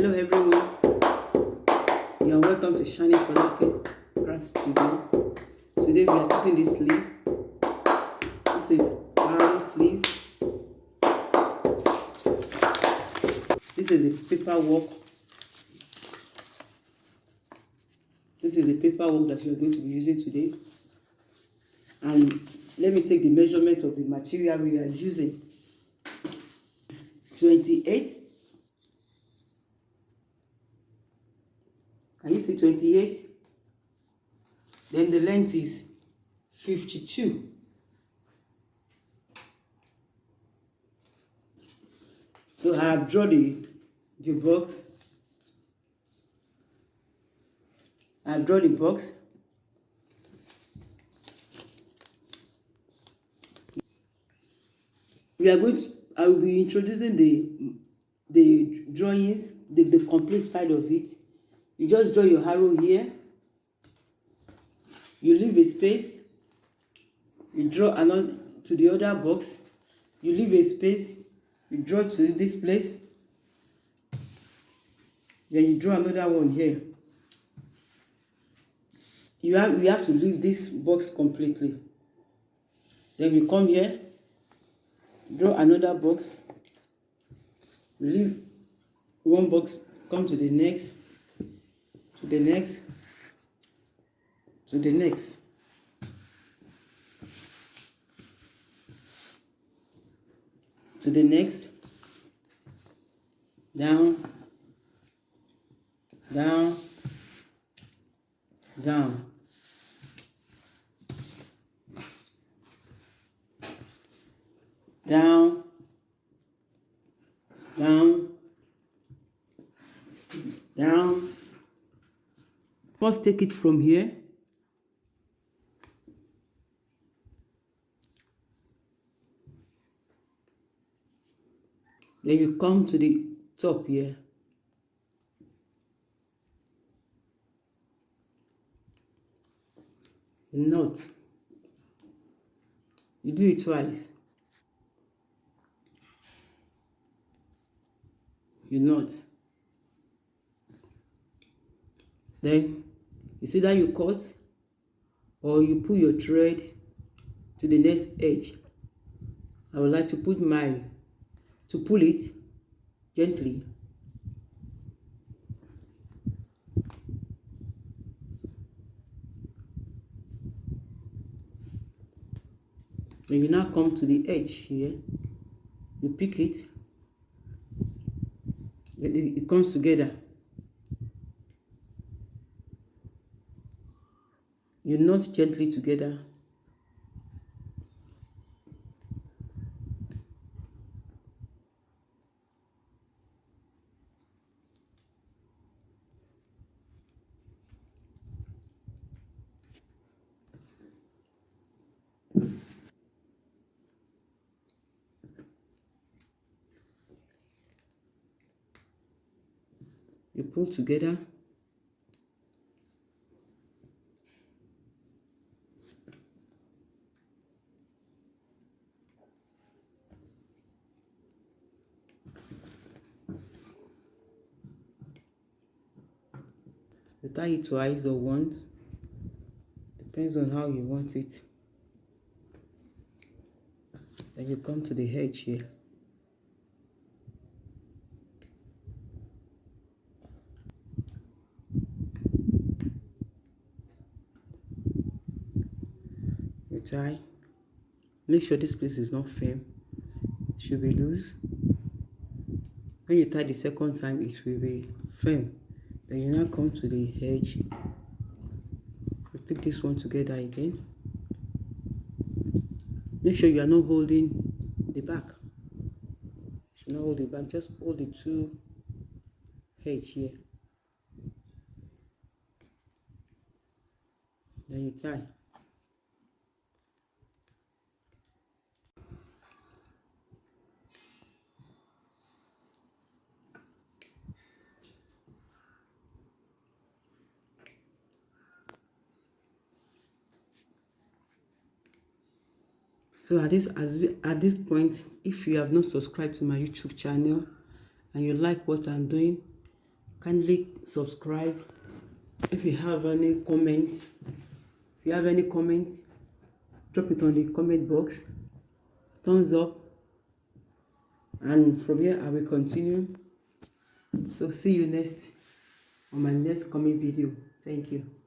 Hello everyone, you are welcome to ShiningFolake Craft Studio. Today we are using this sleeve. This is arrow sleeve. This is a paperwork. This is the paperwork that you are going to be using today. And let me take the measurement of the material we are using. 28. Can you see 28? Then the length is 52. So I have drawn the box. I have drawn the box. I will be introducing the drawings, the complete side of it. You just draw your arrow here. You leave a space. You draw another to the other box. You leave a space. You draw to this place. Then you draw another one here. You have to leave this box completely. Then you come here. Draw another box. Leave one box. Come to the next. To the next. To the next. To the next. Down. Down. Down. Down. Down. Down. First take it from here. Then you come to the top here. The knot. You do it twice. You knot. Then it's either you cut or you pull your thread to the next edge. I would like to pull it gently. When you now come to the edge here, you pick it. It comes together. You knot gently together. You pull together. You tie it twice or once. Depends on how you want it. Then you come to the edge here. You tie. Make sure this place is not firm. It should be loose. When you tie the second time, it will be firm. Then you now come to the edge. You pick this one together again. Make sure you are not holding the back. You should not hold the back. Just hold the two edge here. Then you tie. So at this point, if you have not subscribed to my YouTube channel and you like what I'm doing, kindly subscribe. If you have any comment, drop it on the comment box. Thumbs up. And from here I will continue. So see you next on my next coming video. Thank you.